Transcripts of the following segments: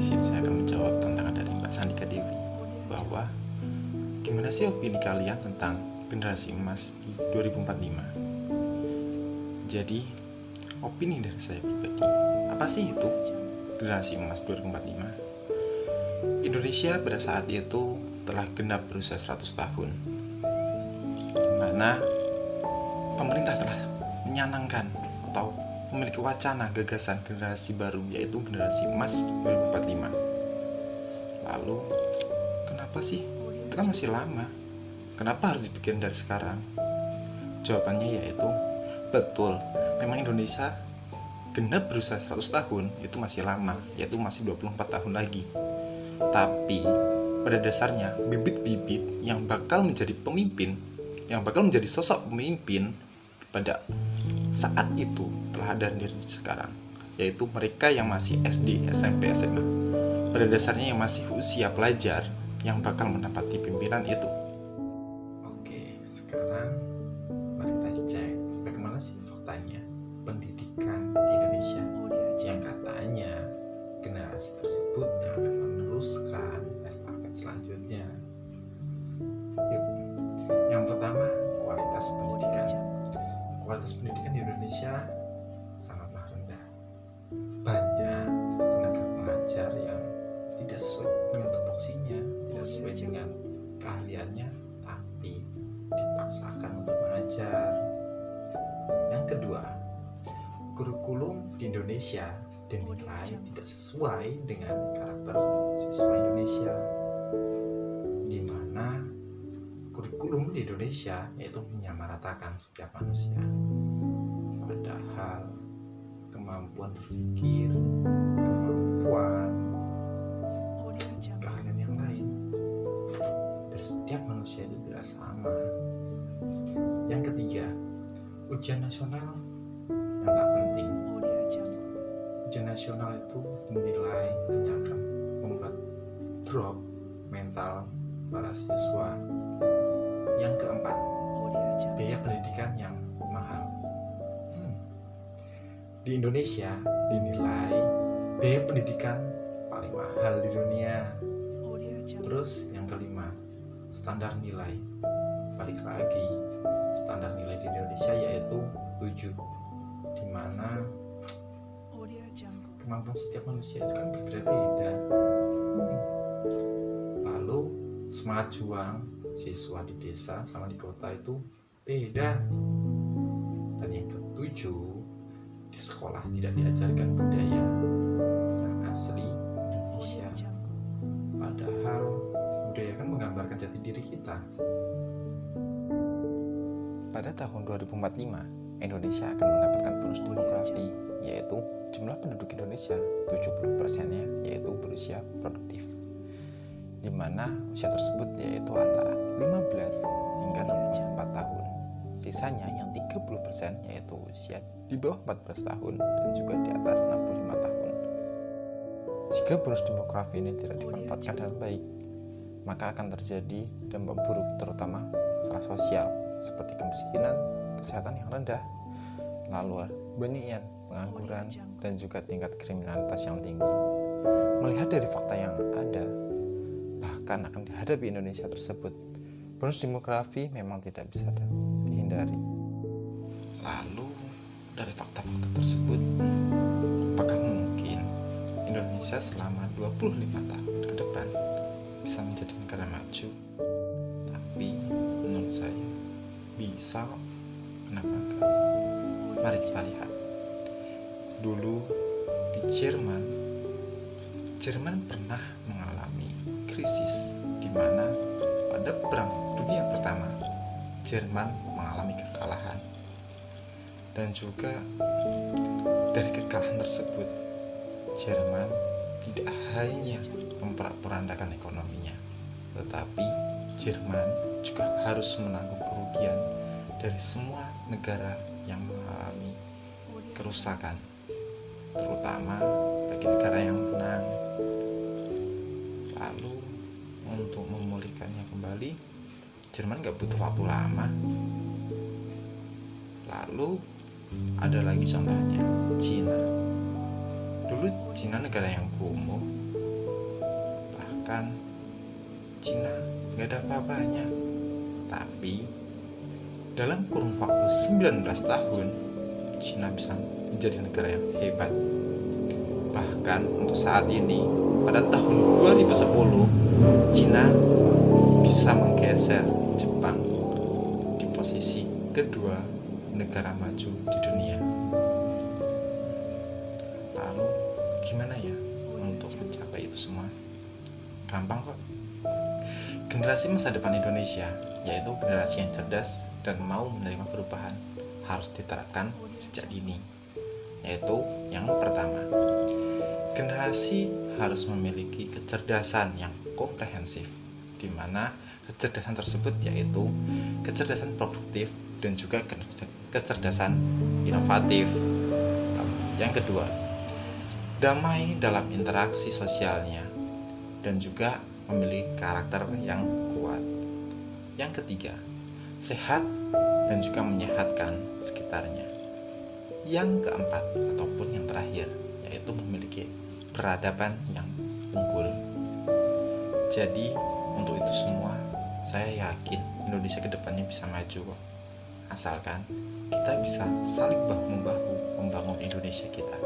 di sini saya akan menjawab tantangan dari Mbak Sandika Dewi bahwa gimana sih opini kalian tentang generasi emas di 2045? Jadi, opini dari saya pribadi, apa sih itu generasi emas 2045? Indonesia pada saat itu telah genap berusia 100 tahun, di mana pemerintah telah menyanangkan atau memiliki wacana gagasan generasi baru, yaitu generasi emas 2045. Lalu, kenapa sih? Itu kan masih lama. Kenapa harus dipikirin dari sekarang? Jawabannya yaitu, betul, memang Indonesia genap berusia 100 tahun, itu masih lama, yaitu masih 24 tahun lagi. Tapi, pada dasarnya, bibit-bibit yang bakal menjadi pemimpin, yang bakal menjadi sosok pemimpin pada saat itu telah ada di sekarang, yaitu mereka yang masih SD, SMP, SMA. Pada dasarnya yang masih usia pelajar yang bakal menempati pimpinan itu. Oke, sekarang mari kita cek bagaimana sih faktanya pendidikan di Indonesia yang katanya generasi tersebut yang akan meneruskan estafet selanjutnya. Yuk, yang pertama, kualitas pendidikan. Kualitas pendidikan di Indonesia sangatlah rendah. Banyak tenaga pengajar yang tidak sesuai dengan tupoksinya, tidak sesuai dengan keahliannya, tapi dipaksakan untuk mengajar. Yang kedua, kurikulum di Indonesia dinilai tidak sesuai dengan karakter siswa Indonesia, di mana kurikulum di Indonesia yaitu menyamaratakan setiap manusia, padahal kemampuan berpikir, kemampuan, keahlian yang lain dari setiap manusia itu tidak sama. Yang ketiga, ujian nasional yang tak penting. Ujian nasional itu dinilai hanya akan membuat drop mental para siswa. Yang keempat, biaya pendidikan yang mahal. Di Indonesia dinilai biaya pendidikan paling mahal di dunia. Terus yang kelima, standar nilai. Balik lagi, standar nilai di Indonesia yaitu 7, di mana kemampuan setiap manusia itu kan berbeda-beda. Lalu semangat juang siswa di desa sama di kota itu beda. Dan yang ketujuh, di sekolah tidak diajarkan budaya yang asli Indonesia, padahal budaya kan menggambarkan jati diri kita. Pada tahun 2045, Indonesia akan mendapatkan bonus demografi, yaitu jumlah penduduk Indonesia 70%-nya yaitu berusia produktif, di mana usia tersebut yaitu antara 15 hingga 64 tahun. Sisanya yang 30% yaitu usia di bawah 14 tahun dan juga di atas 65 tahun. Jika bonus demografi ini tidak dimanfaatkan dengan baik, maka akan terjadi dampak buruk, terutama masalah sosial seperti kemiskinan, kesehatan yang rendah, lalu banyaknya pengangguran, dan juga tingkat kriminalitas yang tinggi. Melihat dari fakta yang ada, bahkan akan dihadapi Indonesia tersebut, bonus demografi memang tidak bisa dihindari. Lalu, dari fakta-fakta tersebut, apakah mungkin Indonesia selama 25 tahun ke depan bisa menjadi negara maju? Tapi, menurut saya, bisa kok. Kenapa enggak? Mari kita lihat. Dulu di Jerman pernah mengalami krisis di mana pada Perang Dunia Pertama Jerman mengalami kekalahan, dan juga dari kekalahan tersebut Jerman tidak hanya memporak-porandakan ekonominya, tetapi Jerman juga harus menanggung kerugian dari semua negara yang mengalami kerusakan, terutama bagi negara yang menang. Lalu untuk memulihkannya kembali, Jerman gak butuh waktu lama. Lalu ada lagi contohnya, Cina. Dulu Cina negara yang kumuh, seakan-akan Cina nggak ada apa-apanya. Tapi dalam kurun waktu 19 tahun, Cina bisa menjadi negara yang hebat. Bahkan untuk saat ini, pada tahun 2010, Cina bisa menggeser Jepang di posisi kedua negara maju di dunia. Lalu gimana ya untuk mencapai itu semua? Gampang kok. Generasi masa depan Indonesia, yaitu generasi yang cerdas dan mau menerima perubahan, harus diterapkan sejak dini. Yaitu yang pertama, generasi harus memiliki kecerdasan yang komprehensif, di mana kecerdasan tersebut yaitu kecerdasan produktif dan juga kecerdasan inovatif. Yang kedua, damai dalam interaksi sosialnya dan juga memiliki karakter yang kuat. Yang ketiga, sehat dan juga menyehatkan sekitarnya. Yang keempat ataupun yang terakhir, yaitu memiliki peradaban yang unggul. Jadi untuk itu semua, saya yakin Indonesia kedepannya bisa maju, asalkan kita bisa saling bahu-membahu membangun Indonesia kita.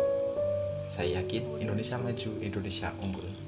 Saya yakin Indonesia maju, Indonesia unggul.